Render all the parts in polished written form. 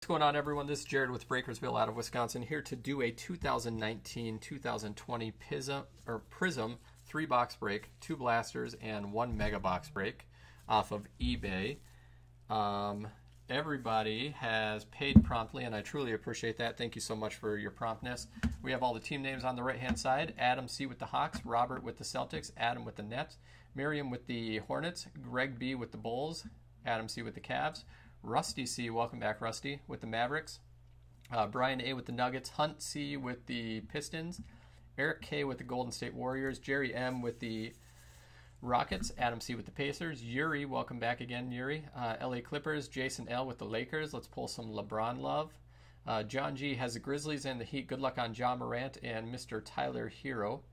What's going on, everyone? This is Jared with Breakersville out of Wisconsin, here to do a 2019-2020 Prizm 3-box break, 2 blasters, and 1 mega box break off of eBay. Everybody has paid promptly, and I truly appreciate that. Thank you so much for your promptness. We have all the team names on the right-hand side. Adam C. with the Hawks, Robert with the Celtics, Adam with the Nets, Miriam with the Hornets, Greg B. with the Bulls, Adam C. with the Cavs, Rusty C., welcome back, Rusty, with the Mavericks, Brian A. with the Nuggets, Hunt C. with the Pistons, Eric K. with the Golden State Warriors, Jerry M. with the Rockets, Adam C. with the Pacers, Yuri, welcome back again, Yuri, LA Clippers, Jason L. with the Lakers. Let's pull some LeBron love. John G. has the Grizzlies and the Heat. Good luck on John Morant and Mr. Tyler Hero.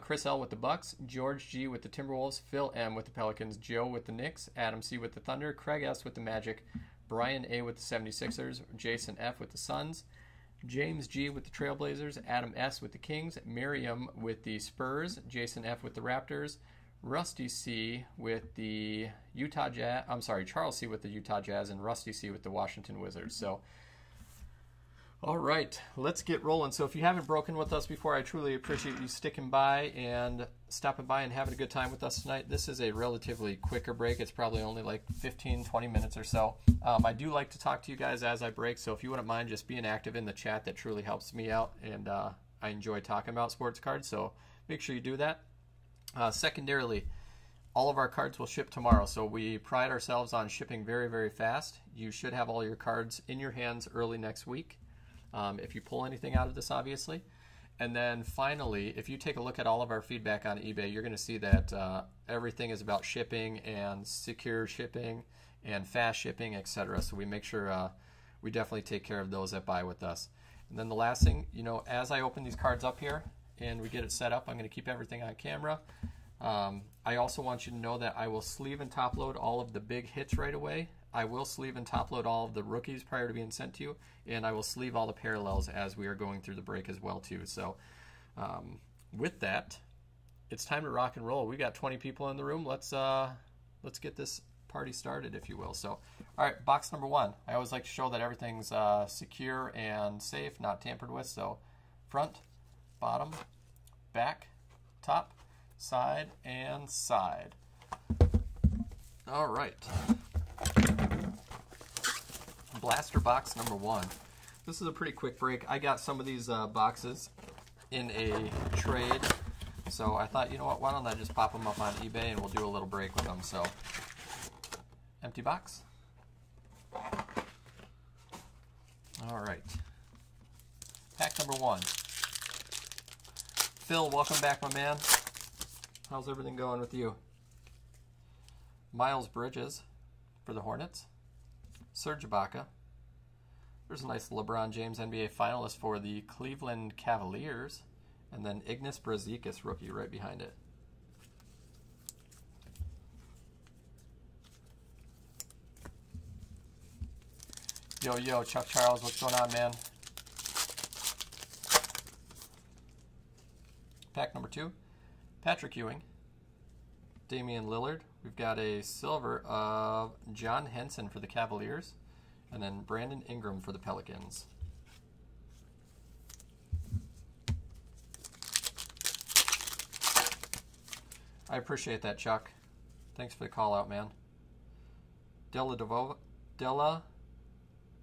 Chris L. with the Bucks, George G. with the Timberwolves, Phil M. with the Pelicans, Joe with the Knicks, Adam C. with the Thunder, Craig S. with the Magic, Brian A. with the 76ers, Jason F. with the Suns, James G. with the Trailblazers, Adam S. with the Kings, Miriam with the Spurs, Jason F. with the Raptors, Rusty C. with the Utah Jazz, Charles C. with the Utah Jazz, and Rusty C. with the Washington Wizards. So, all right, let's get rolling. So if you haven't broken with us before, I truly appreciate you sticking by and stopping by and having a good time with us tonight. This is a relatively quicker break. It's probably only like 15, 20 minutes or so. I do like to talk to you guys as I break, so if you wouldn't mind just being active in the chat, that truly helps me out, and I enjoy talking about sports cards, so make sure you do that. Secondarily, all of our cards will ship tomorrow, so we pride ourselves on shipping very, very fast. You should have all your cards in your hands early next week. If you pull anything out of this, obviously. And then finally, if you take a look at all of our feedback on eBay, you're going to see that everything is about shipping and secure shipping and fast shipping, etc. So we make sure we definitely take care of those that buy with us. And then the last thing, as I open these cards up here and we get it set up, I'm going to keep everything on camera. I also want you to know that I will sleeve and top load all of the big hits right away. I will sleeve and top load all of the rookies prior to being sent to you, and I will sleeve all the parallels as we are going through the break as well too. So with that, it's time to rock and roll. We got 20 people in the room. Let's get this party started, if you will. So, all right, box number 1. I always like to show that everything's secure and safe, not tampered with. So front, bottom, back, top, side, and side. All right. Blaster box number 1. This is a pretty quick break. I got some of these boxes in a trade, so I thought, you know what, why don't I just pop them up on eBay and we'll do a little break with them. So, empty box. All right. Pack number 1. Phil, welcome back, my man. How's everything going with you? Miles Bridges for the Hornets. Serge Ibaka. There's a nice LeBron James NBA finalist for the Cleveland Cavaliers. And then Ignas Brazdeikis rookie right behind it. Yo, Chuck Charles, what's going on, man? Pack number 2. Patrick Ewing. Damian Lillard. We've got a silver of John Henson for the Cavaliers, and then Brandon Ingram for the Pelicans. I appreciate that, Chuck. Thanks for the call out, man. Della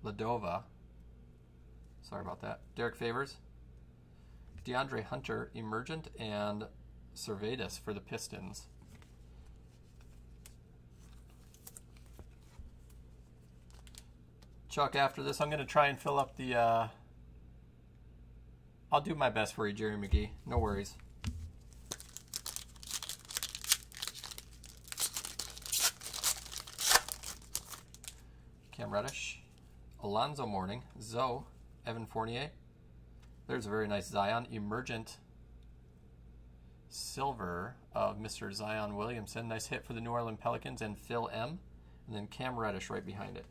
Ladova. Sorry about that. Derek Favors. DeAndre Hunter, Emergent, and Servatus for the Pistons. Chuck, after this, I'm going to try and fill up the, I'll do my best for you, Jerry McGee. No worries. Cam Reddish, Alonzo Mourning, Zoe, Evan Fournier. There's a very nice Zion. Emergent silver of Mr. Zion Williamson. Nice hit for the New Orleans Pelicans and Phil M. And then Cam Reddish right behind it.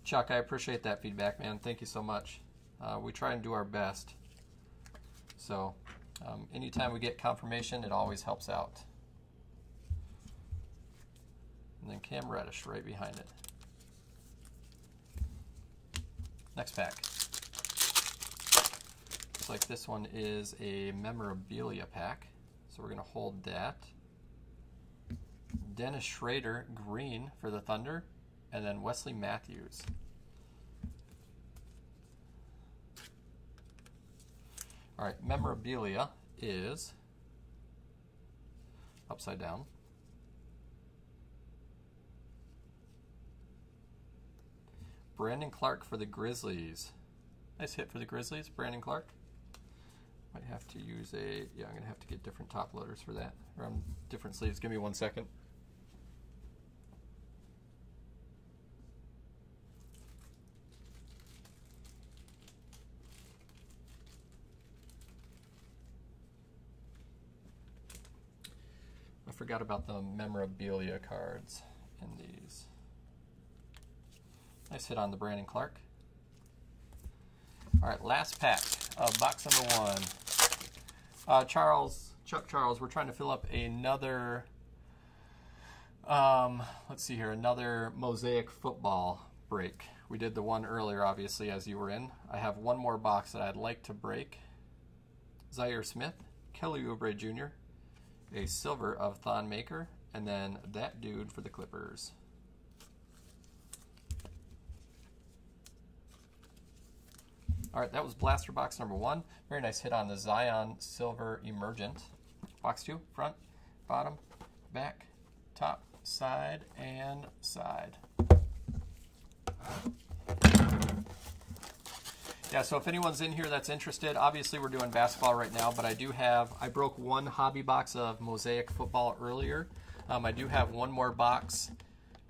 Chuck, I appreciate that feedback, man. Thank you so much. We try and do our best. So anytime we get confirmation, it always helps out. And And then Cam Reddish right behind it. Next pack. Looks like this one is a memorabilia pack. So we're going to hold that. Dennis Schrader, green for the Thunder. And then Wesley Matthews. All right, memorabilia is upside down. Brandon Clark for the Grizzlies. Nice hit for the Grizzlies, Brandon Clark. Might have to use a, yeah, I'm going to have to get different top loaders for that, around different sleeves. Give me 1 second. I forgot about the memorabilia cards in these. Nice hit on the Brandon Clark. All right, last pack of box number 1. Chuck Charles, we're trying to fill up another, let's see here, another Mosaic football break. We did the one earlier, obviously, as you were in. I have one more box that I'd like to break. Zaire Smith, Kelly Oubre Jr., a silver of Thon Maker, and then that dude for the Clippers. All right, that was blaster box number 1. Very nice hit on the Zion Silver Emergent. Box 2, front, bottom, back, top, side, and side. Yeah, so if anyone's in here that's interested, obviously we're doing basketball right now, but I broke one hobby box of Mosaic football earlier. I do have one more box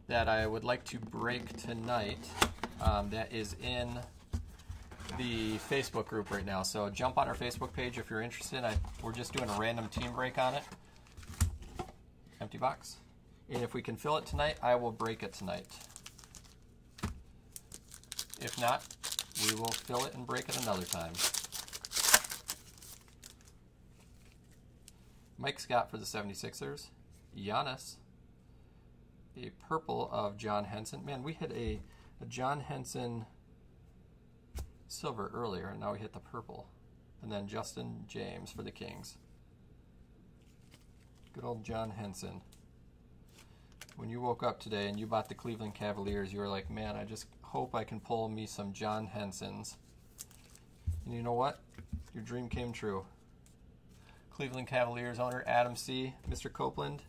that I would like to break tonight that is in the Facebook group right now. So jump on our Facebook page if you're interested. We're just doing a random team break on it. Empty box. And if we can fill it tonight, I will break it tonight. If not, we will fill it and break it another time. Mike Scott for the 76ers. Giannis. A purple of John Henson. Man, we hit a John Henson silver earlier, and now we hit the purple. And then Justin James for the Kings. Good old John Henson. When you woke up today and you bought the Cleveland Cavaliers, you were like, man, I just hope I can pull me some John Hensons. And you know what? Your dream came true. Cleveland Cavaliers owner Adam C., Mr. Copeland,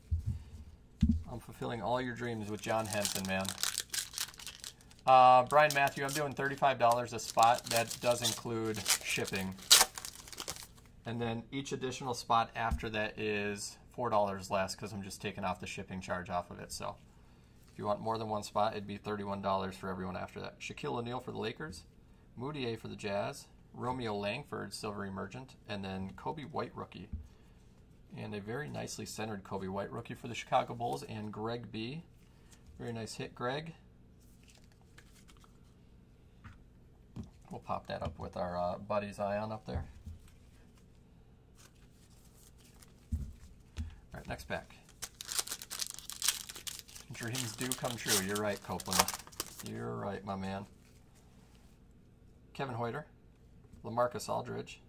I'm fulfilling all your dreams with John Henson, man. Brian Matthew, I'm doing $35 a spot. That does include shipping. And then each additional spot after that is $4 less because I'm just taking off the shipping charge off of it. So if you want more than one spot, it'd be $31 for everyone after that. Shaquille O'Neal for the Lakers, Moutier for the Jazz, Romeo Langford, Silver Emergent, and then Kobe White rookie. And a very nicely centered Kobe White rookie for the Chicago Bulls, and Greg B. Very nice hit, Greg. We'll pop that up with our buddy Zion up there. All right, next pack. Dreams do come true. You're right, Copeland. You're right, my man. Kevin Huerter, LaMarcus Aldridge,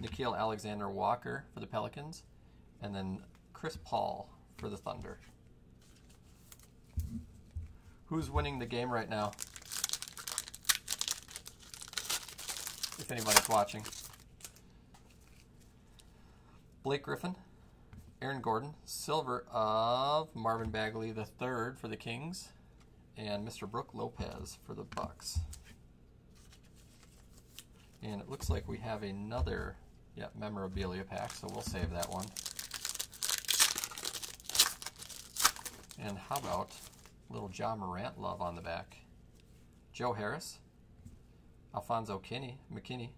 Nickeil Alexander-Walker for the Pelicans, and then Chris Paul for the Thunder. Who's winning the game right now? If anybody's watching. Blake Griffin, Aaron Gordon, silver of Marvin Bagley III for the Kings, and Mr. Brook Lopez for the Bucks. And it looks like we have another memorabilia pack, so we'll save that one. And how about a little Ja Morant love on the back? Joe Harris, Alfonso McKinney,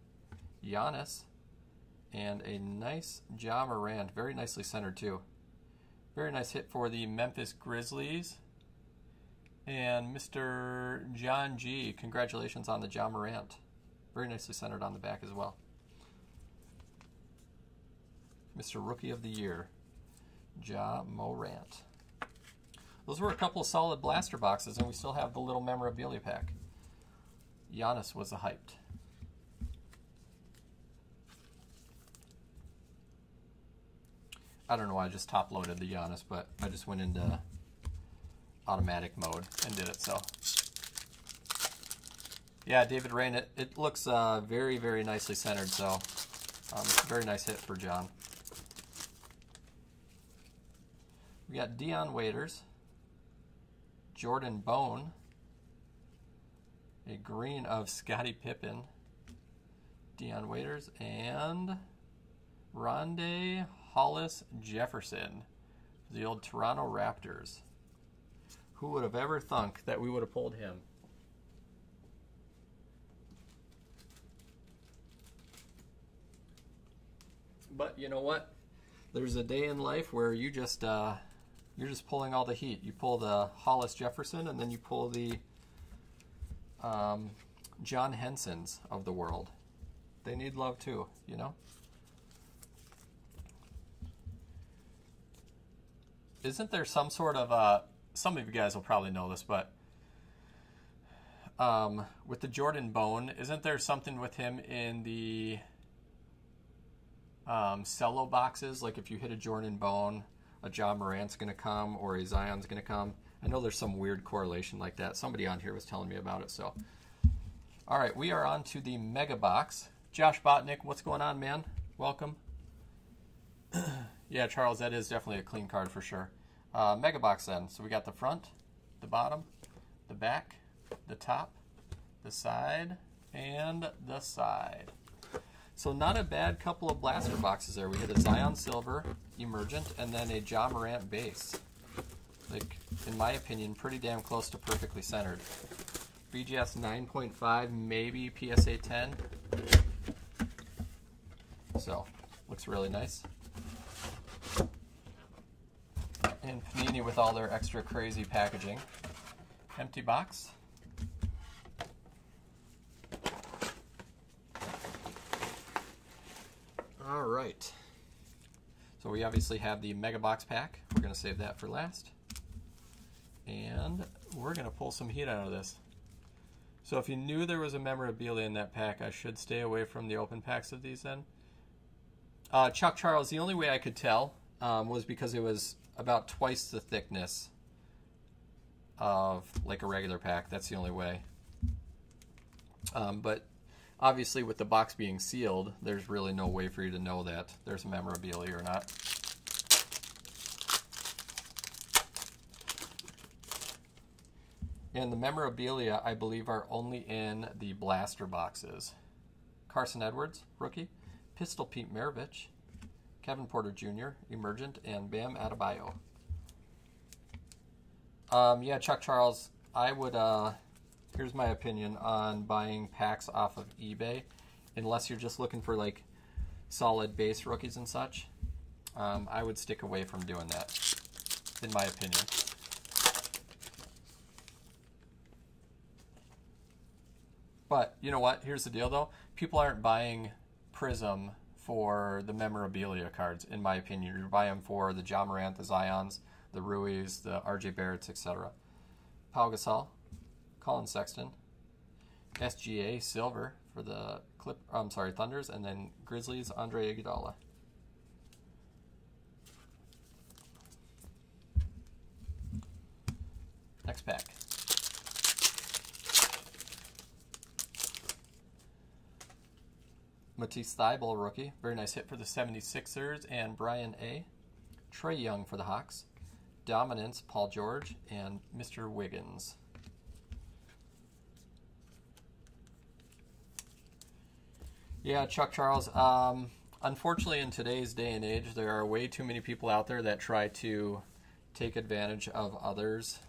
Giannis, and a nice Ja Morant, very nicely centered too. Very nice hit for the Memphis Grizzlies. And Mr. John G., congratulations on the Ja Morant. Very nicely centered on the back as well. Mr. Rookie of the Year, Ja Morant. Those were a couple of solid blaster boxes, and we still have the little memorabilia pack. Giannis was a hyped. I don't know why I just top-loaded the Giannis, but I just went into automatic mode and did it, so. Yeah, David Rain, it looks very, very nicely centered, so it's a very nice hit for John. We got Dion Waiters, Jordan Bone, a green of Scottie Pippen, Dion Waiters, and Rondé Hollis Jefferson, the old Toronto Raptors. Who would have ever thunk that we would have pulled him? But you know what? There's a day in life where you just you're just pulling all the heat. You pull the Hollis Jefferson, and then you pull the John Hensons of the world. They need love too, you know? Isn't there some sort of, some of you guys will probably know this, but with the Jordan Bone, isn't there something with him in the cello boxes? Like if you hit a Jordan Bone, a John Morant's going to come, or a Zion's going to come. I know there's some weird correlation like that. Somebody on here was telling me about it, so. All right, we are on to the Mega Box. Josh Botnick, what's going on, man? Welcome. Yeah, Charles, that is definitely a clean card for sure. Mega Box then. So we got the front, the bottom, the back, the top, the side, and the side. So not a bad couple of blaster boxes there. We hit a Zion Silver Emergent and then a Ja Morant base. Like, in my opinion, pretty damn close to perfectly centered. BGS 9.5, maybe PSA 10. So, looks really nice. And Panini with all their extra crazy packaging. Empty box. All right. So we obviously have the Mega Box pack. We're going to save that for last. And we're going to pull some heat out of this. So if you knew there was a memorabilia in that pack, I should stay away from the open packs of these then. Chuck Charles, the only way I could tell was because it was about twice the thickness of like a regular pack. That's the only way. But obviously with the box being sealed, there's really no way for you to know that there's a memorabilia or not. And the memorabilia, I believe, are only in the blaster boxes. Carson Edwards, rookie. Pistol Pete Maravich. Kevin Porter Jr., Emergent, and Bam Adebayo. Yeah, Chuck Charles, I would, here's my opinion on buying packs off of eBay, unless you're just looking for, like, solid base rookies and such. I would stick away from doing that, in my opinion. But, you know what? Here's the deal, though. People aren't buying Prizm for the memorabilia cards, in my opinion. You buy them for the Ja Morant, the Zions, the Ruiz, the RJ Barretts, etc. Pau Gasol, Colin Sexton, SGA Silver for the Thunders, and then Grizzlies, Andre Iguodala. Next pack. Matisse Thybulle, rookie. Very nice hit for the 76ers and Brian A. Trae Young for the Hawks. Dominance, Paul George, and Mr. Wiggins. Yeah, Chuck Charles. Unfortunately, in today's day and age, there are way too many people out there that try to take advantage of others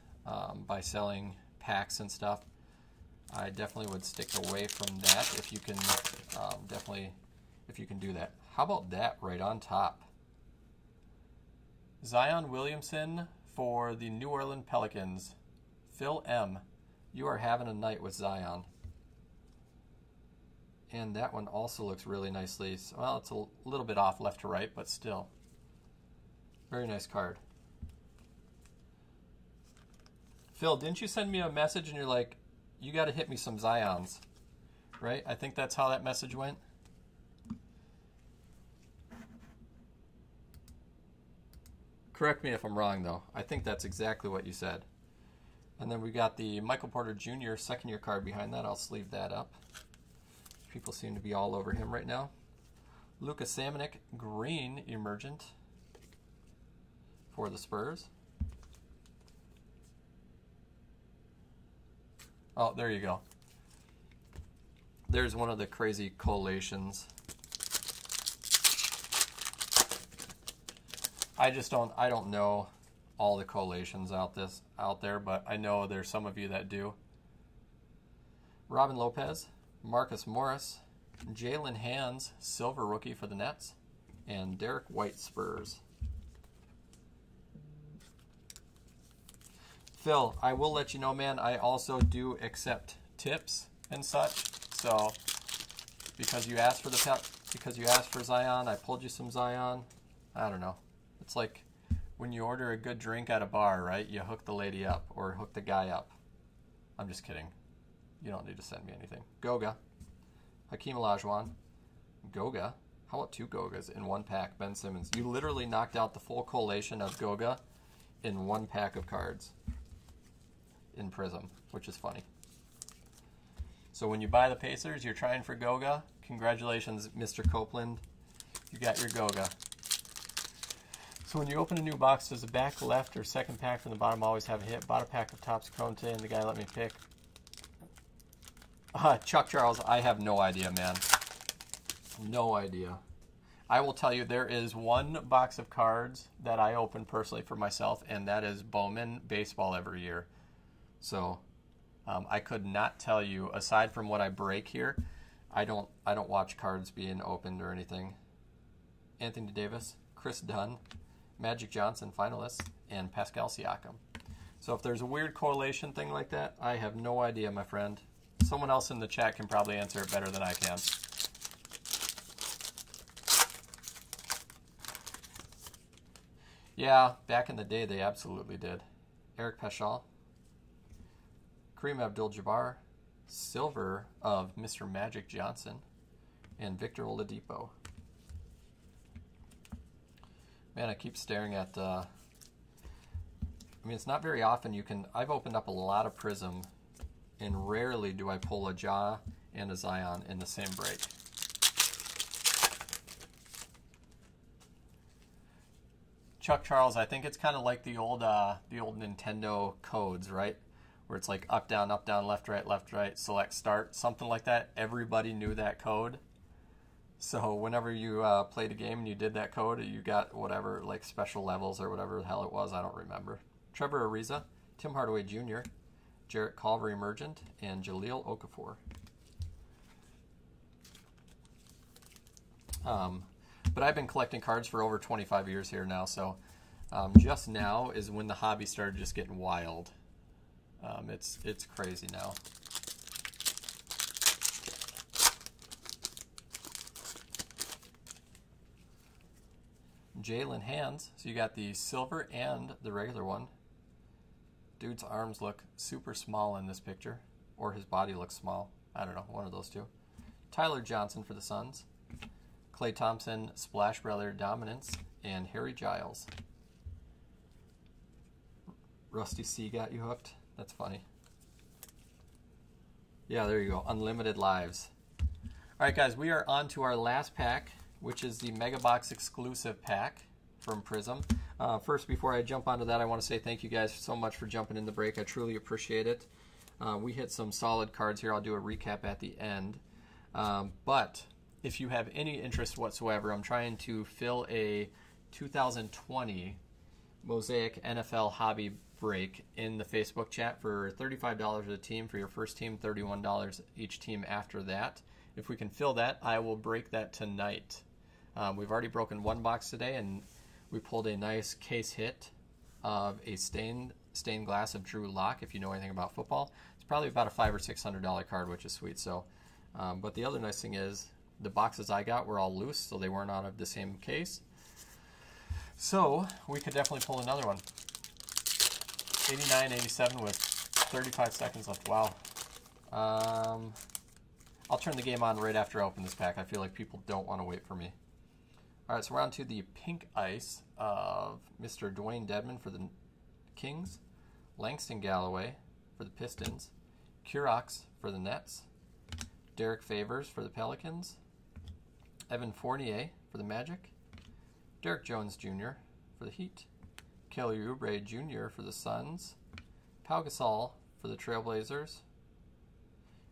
by selling packs and stuff. I definitely would stick away from that if you can, if you can do that. How about that right on top? Zion Williamson for the New Orleans Pelicans. Phil M., you are having a night with Zion. And that one also looks really nicely. Well, it's a little bit off left to right, but still. Very nice card. Phil, didn't you send me a message and you're like, you got to hit me some Zions, right? I think that's how that message went. Correct me if I'm wrong, though. I think that's exactly what you said. And then we got the Michael Porter Jr. second-year card behind that. I'll sleeve that up. People seem to be all over him right now. Luka Samanic, green emergent for the Spurs. Oh, there you go. There's one of the crazy collations. I don't know all the collations out there, but I know there's some of you that do. Robin Lopez, Marcus Morris, Jalen Hands, silver rookie for the Nets, and Derek White Spurs. Phil, I will let you know, man, I also do accept tips and such. So because you asked for Zion, I pulled you some Zion. I don't know. It's like when you order a good drink at a bar, right? You hook the lady up or hook the guy up. I'm just kidding. You don't need to send me anything. Goga. Hakeem Olajuwon. Goga. How about 2 Gogas in 1 pack? Ben Simmons. You literally knocked out the full collation of Goga in 1 pack of cards in Prizm, which is funny. So when you buy the Pacers, you're trying for Goga. Congratulations, Mr. Copeland. You got your Goga. So when you open a new box, does the back left or second pack from the bottom always have a hit? Bought a pack of Topps Chrome today, and the guy let me pick. Chuck Charles, I have no idea, man. No idea. I will tell you, there is 1 box of cards that I open personally for myself, and that is Bowman Baseball every year. So I could not tell you, aside from what I break here, I don't watch cards being opened or anything. Anthony Davis, Chris Dunn, Magic Johnson finalists, and Pascal Siakam. So if there's a weird correlation thing like that, I have no idea, my friend. Someone else in the chat can probably answer it better than I can. Yeah, back in the day they absolutely did. Eric Paschal, Kareem Abdul-Jabbar, silver of Mr. Magic Johnson, and Victor Oladipo. Man, I keep staring at, I mean, it's not very often you can, I've opened up a lot of Prizm, and rarely do I pull a Ja and a Zion in the same break. Chuck Charles, I think it's kind of like the old Nintendo codes, right? Where it's like up, down, left, right, select, start, something like that. Everybody knew that code. So whenever you played a game and you did that code, you got whatever, like special levels or whatever the hell it was. I don't remember. Trevor Ariza, Tim Hardaway Jr., Jarrett Culver Emergent, and Jahlil Okafor. But I've been collecting cards for over 25 years here now, so just now is when the hobby started just getting wild. It's crazy now. Jalen Hands. So you got the silver and the regular one. Dude's arms look super small in this picture, or his body looks small. I don't know, one of those two. Tyler Johnson for the Suns. Klay Thompson, Splash Brother Dominance, and Harry Giles. Rusty C got you hooked? That's funny. Yeah, there you go. Unlimited lives. All right, guys, we are on to our last pack, which is the Mega Box exclusive pack from Prizm. First, before I jump onto that, I want to say thank you guys so much for jumping in the break. I truly appreciate it. We hit some solid cards here. I'll do a recap at the end. But if you have any interest whatsoever, I'm trying to fill a 2020 Mosaic NFL Hobby break in the Facebook chat for $35 a team for your first team, $31 each team after that. If we can fill that, I will break that tonight. We've already broken 1 box today, and we pulled a nice case hit of a stained glass of Drew Lock. If you know anything about football, it's probably about a $500 or $600 card, which is sweet. So, but the other nice thing is the boxes I got were all loose, so they weren't out of the same case. So we could definitely pull another one. 89, 87 with 35 seconds left. Wow. I'll turn the game on right after I open this pack. I feel like people don't want to wait for me. All right, so we're on to the pink ice of Mr. Dwayne Dedman for the Kings, Langston Galloway for the Pistons, Kurocs for the Nets, Derek Favors for the Pelicans, Evan Fournier for the Magic, Derek Jones Jr. for the Heat, Kelly Oubre Jr. for the Suns, Pau Gasol for the Trailblazers,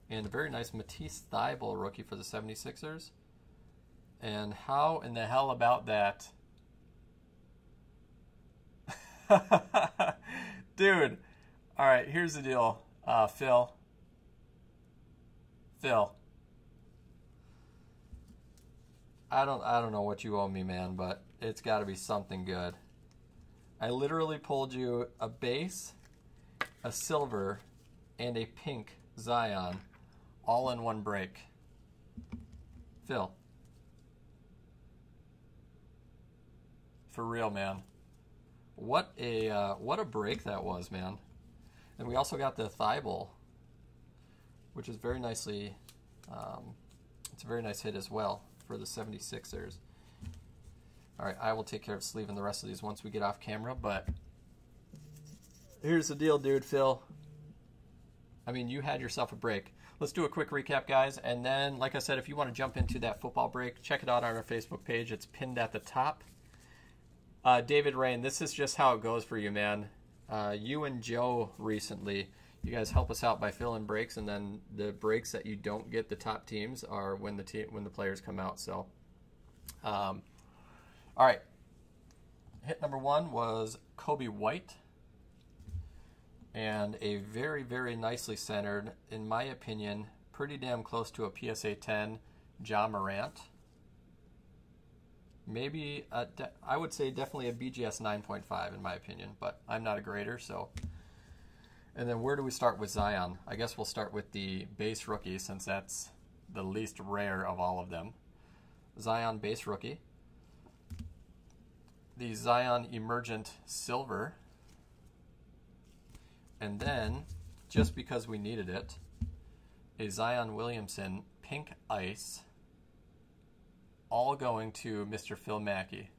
and a very nice Matisse Thybulle rookie for the 76ers. And how in the hell about that? Dude, all right, here's the deal, Phil. I don't know what you owe me, man, but it's got to be something good. I literally pulled you a base, a silver, and a pink Zion all in one break. Phil. For real, man. What a break that was, man. And we also got the Thybulle, which is very nicely, it's a very nice hit as well for the 76ers. All right, I will take care of sleeving the rest of these once we get off camera, but here's the deal, dude, Phil. I mean, you had yourself a break. Let's do a quick recap, guys, and then, like I said, if you want to jump into that football break, check it out on our Facebook page. It's pinned at the top. David Rain, this is just how it goes for you, man. You and Joe recently, you guys help us out by filling breaks, and then the breaks that you don't get the top teams are when the players come out. So, all right. Hit number 1 was Kobe White, and a very, very nicely centered, in my opinion, pretty damn close to a PSA 10, Ja Morant. Maybe, I would say definitely a BGS 9.5 in my opinion, but I'm not a grader, so. And then where do we start with Zion? I guess we'll start with the base rookie, since that's the least rare of all of them. Zion base rookie. The Zion Emergent Silver. And then, just because we needed it, a Zion Williamson Pink Ice, all going to Mr. Phil Mackey.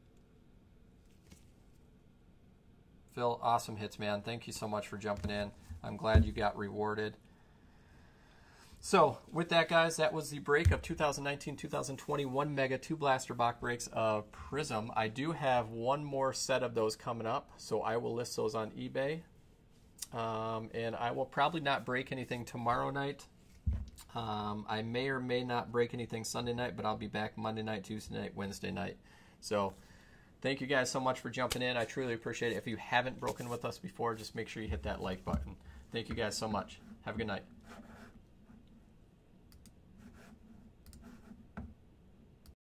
Phil, awesome hits, man. Thank you so much for jumping in. I'm glad you got rewarded. So, with that, guys, that was the break of 2019-2021 Mega 2 Blaster Box breaks of Prizm. I do have one more set of those coming up, so I will list those on eBay. And I will probably not break anything tomorrow night. I may or may not break anything Sunday night, but I'll be back Monday night, Tuesday night, Wednesday night. So thank you guys so much for jumping in. I truly appreciate it. If you haven't broken with us before, just make sure you hit that like button. Thank you guys so much. Have a good night.